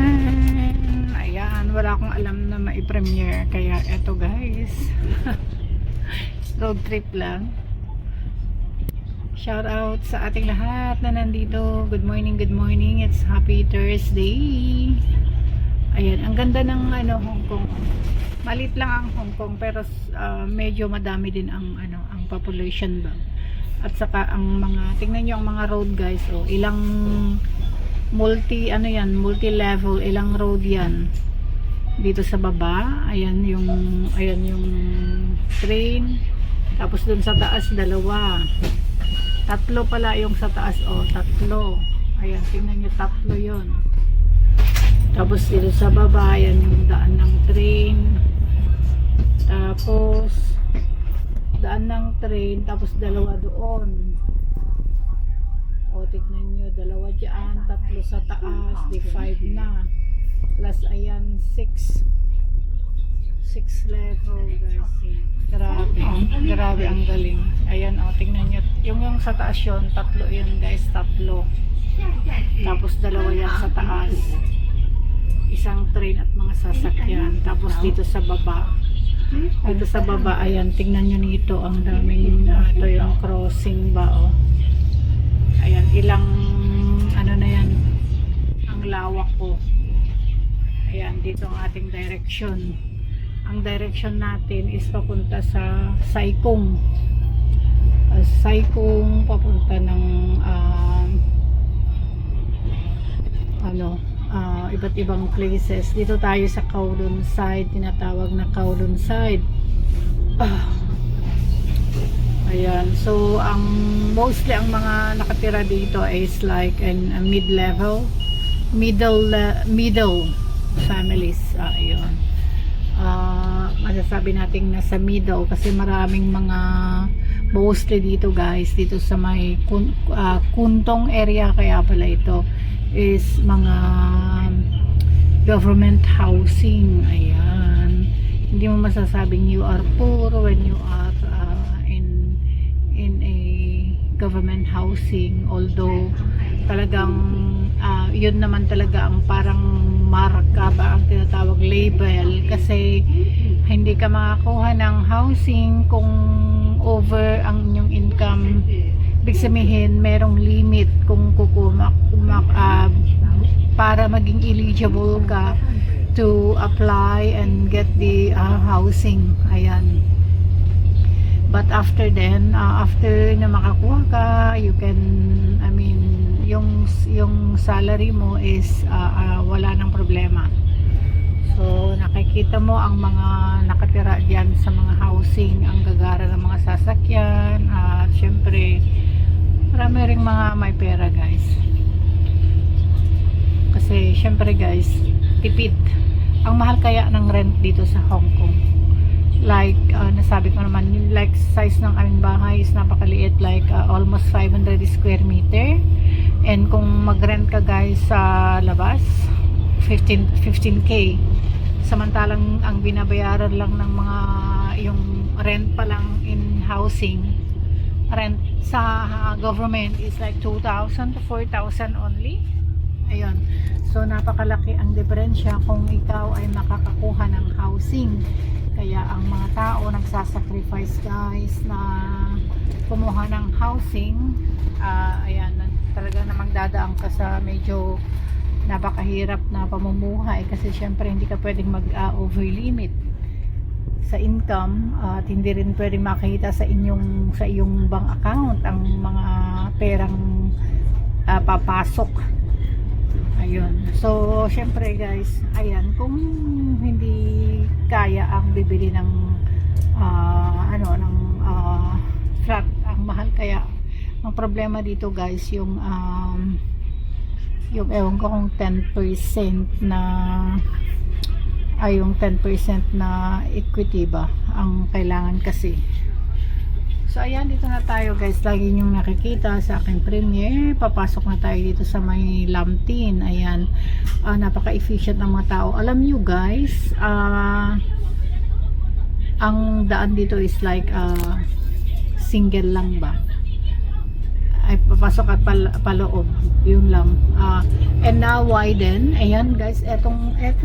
naman. Ayan, wala akong alam na mai-premiere. Kaya eto guys. Road trip lang. Shout out sa ating lahat na nandito. Good morning, good morning. It's happy Thursday. Ayan, ang ganda ng Hong Kong. Malit lang ang Hong Kong pero medyo madami din ang ang population ba. At saka ang mga, tingnan niyo ang mga road guys, oh, ilang multi-level, ilang road yan. Dito sa baba, ayan yung train. Tapos dun sa taas, dalawa. Tatlo pala yung sa taas, oh, tatlo. Ayan, tingnan niyo, tatlo yon. Tapos dito sa baba, ayan yung daan ng train. Tapos daan ng train, tapos dalawa doon. O, tignan nyo, dalawa dyan, tatlo sa taas, di 5 na. Plus, ayan, 6 level, guys. Grabe ang galing. Ayan, o, tignan nyo, yung sa taas yun, tatlo yun, guys, tatlo. Tapos, dalawa yan sa taas. Isang train at mga sasakyan. Tapos, dito sa baba, ayan, tingnan nyo nito, ang daming, ito yung crossing ba, oh. Ayan, ilang, na yan, ang lawak po. Ayan, dito ang ating direction. Ang direction natin is papunta sa Sai Kung. Sai Kung, papunta ng, iba't ibang places. Dito tayo sa Kowloon side, tinatawag na Kowloon side. Ayan, so mostly ang mga nakatira dito is like in middle families. Ayun. Masasabi natin nasa middle kasi maraming mga mostly dito guys, dito sa may Kuntong area, kaya pala ito is mga government housing. Ayan, hindi mo masasabing you are poor when you are in a government housing, although talagang yun naman talaga ang parang marka ba ang tinatawag label, kasi hindi ka makakuha ng housing kung over ang inyong income. Ibig sabihin merong limit kung para maging eligible ka to apply and get the housing. Ayan. But after na makakuha ka, you can, yung salary mo is wala nang problema. So nakikita mo ang mga nakatira diyan sa mga housing, ang gagara ng mga sasakyan, at syempre marami ring mga may pera guys. Kasi syempre guys, tipid. Ang mahal kaya ng rent dito sa Hong Kong. Like nasabi ko naman, yung like size ng aming bahay is napakaliit, like almost 500 square meter. And kung mag-rent ka guys sa labas, 15k. Samantalang ang binabayaran lang ng mga yung rent pa lang in housing, rent sa government is like 2,000 to 4,000 only. Ayun. So napakalaki ang diferensya kung ikaw ay makakakuha ng housing. Kaya ang mga tao nagsasacrifice guys na kumuha ng housing. Ayan, talaga namang dadaan ka sa medyo napakahirap na pamumuhay, kasi syempre hindi ka pwedeng over limit sa income, at hindi rin pwedeng makita sa iyong bank account ang mga perang papasok. Ayun. So syempre guys, ayan, kung hindi kaya ang bibili ng flat, ang mahal kaya. Ang problema dito guys, yung ewan ko kung 10% na yung 10% na equity ba ang kailangan kasi. So ayan, dito na tayo guys, lagi nyong nakikita sa aking premiere. Papasok na tayo dito sa may Lam Tin. Ayan, napaka-efficient ng mga tao. Alam nyo guys, ang daan dito is like single lang ba. ay papasok at paloob, yun lang. And now widen, ayan guys, eto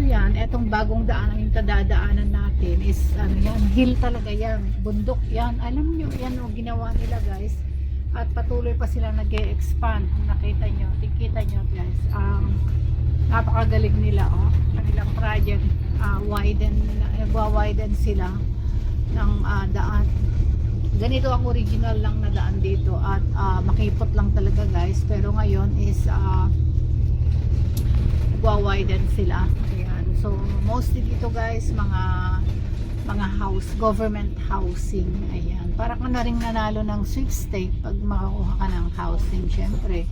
yan, etong bagong daan yung dadaanan natin is ano yan, hill talaga yan, bundok yan, alam nyo yan o ginawa nila guys, at patuloy pa sila nag-e-expand. Nakita nyo, tikita nyo guys, napakagaling nila kanilang project, widen sila ng daan. Ganito ang original lang na daan dito at makipot lang talaga guys, pero ngayon is widen sila. Ayan. So mostly dito guys mga house, government housing. Ayan. Para ka na rin nanalo ng sweepstake pag makakuha ka ng housing. Syempre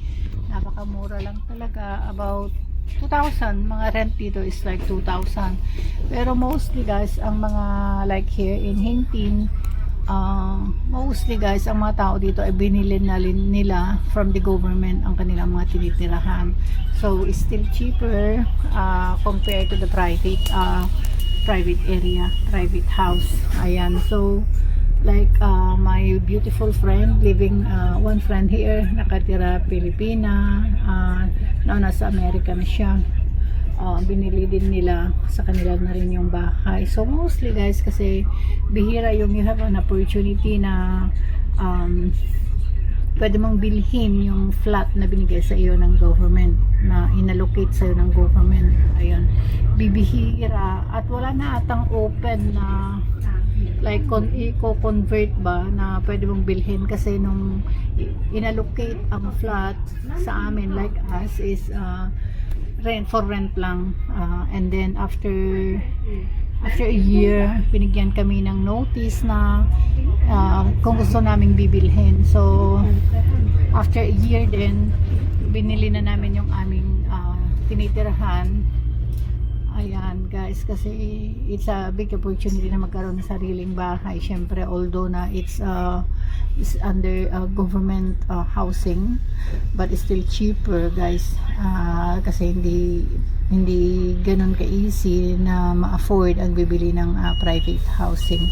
napakamura lang talaga, about 2,000. Mga rent dito is like 2,000. Pero mostly guys, ang mga like here in Hintin, mostly guys, ang mga tao dito ay binili na nila from the government ang kanilang mga tinitirahan. So it's still cheaper compared to the private area, private house. Ayan. So like my beautiful friend living, one friend here nakatira Pilipina, nasa America na siya. Binili din nila sa kanila na rin yung bahay. So mostly guys, kasi bihira yung you have an opportunity na pwede mong bilhin yung flat na binigay sa iyo ng government, na inallocate sa iyo ng government. Ayun, bibihira at wala na atang open na like i-convert ba na pwede mong bilhin, kasi nung inallocate ang flat sa amin like us is for rent lang, and then after a year binigyan kami ng notice na kung gusto naming bibilhin. So after a year din binili na namin yung aming tinitirahan. Ayan guys, kasi it's a big opportunity na magkaroon ng sariling bahay. Syempre although na it's under government housing, but it's still cheaper guys, kasi hindi ganun ka-easy na ma-afford ang bibili ng private housing.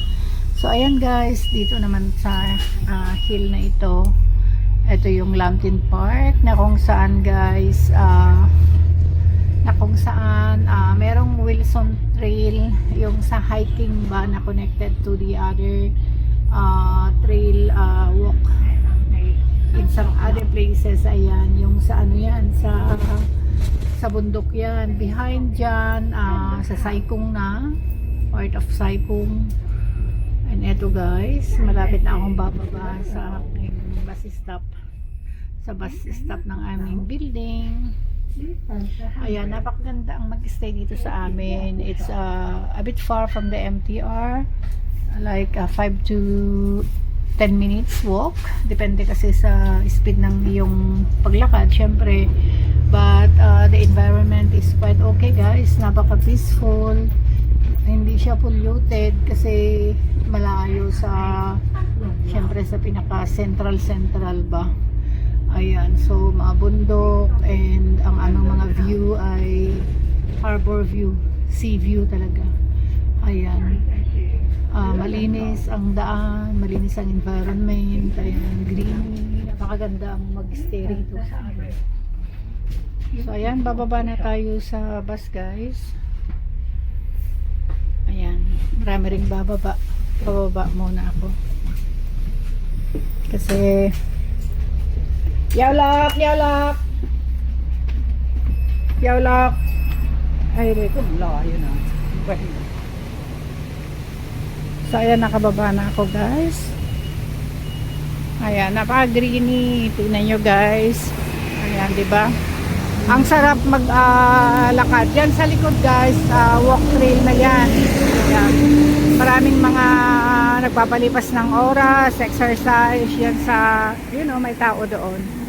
So ayan guys, dito naman sa hill na ito yung Lambton Park, na kung saan guys merong Wilson Trail, yung sa hiking ba na connected to the other trail walk in some other places. Ayan, yung sa ano yan, sa bundok yan, behind dyan, sa Saikong na, part of Saikong. And eto guys, malapit na akong bababa sa aking bus stop, ng aming building. Ayan, napakaganda ang mag-stay dito sa amin. It's a bit far from the MTR, like 5 to 10 minutes walk, depende kasi sa speed ng iyong paglakad syempre. But the environment is quite okay guys, napaka peaceful, hindi siya polluted kasi malayo sa, syempre sa pinaka central ba. Ayan, so mga bundok, and ang aming mga view ay harbor view, sea view talaga. Ayan, malinis ang daan, malinis ang environment, ayan, green, napakaganda ang mag-stay rito sa amin. So ayan, bababa na tayo sa bus guys. Ayan, marami ring bababa muna ako kasi Yawlak! Ay, reko, layo na. So, ayan, nakababa na ako, guys. Ayan, napaka-greeny. Tingnan nyo, guys. Ayan, diba? Ang sarap mag-lakad. Yan sa likod, guys, walk trail na yan. Ayan. Maraming mga nagpapalipas ng oras, exercise, yan sa, you know, may tao doon.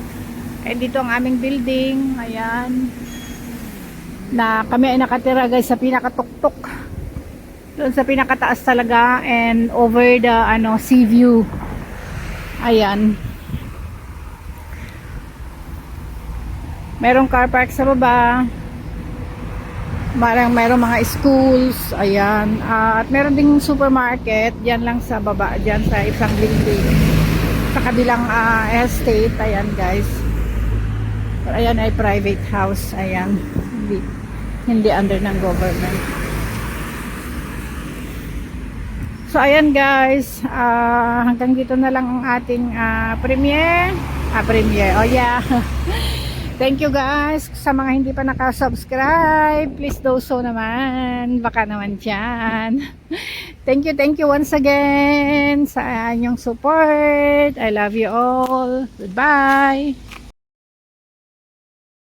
And dito ang aming building, ayan, na kami ay nakatira guys sa pinakatuktok, doon sa pinakataas talaga, and over the sea view. Ayan, merong car park sa baba, merong mga schools, ayan, at meron ding supermarket dyan lang sa baba, dyan sa isang building. sa kabilang estate. Ayan guys. Pero ayan ay private house. Ayan. Hindi under ng government. So ayan guys, hanggang dito na lang ang ating premiere. Premiere. Oh yeah. Thank you guys sa mga hindi pa naka-subscribe. Please do so naman. Baka naman dyan. Thank you once again sa inyong support. I love you all. Goodbye.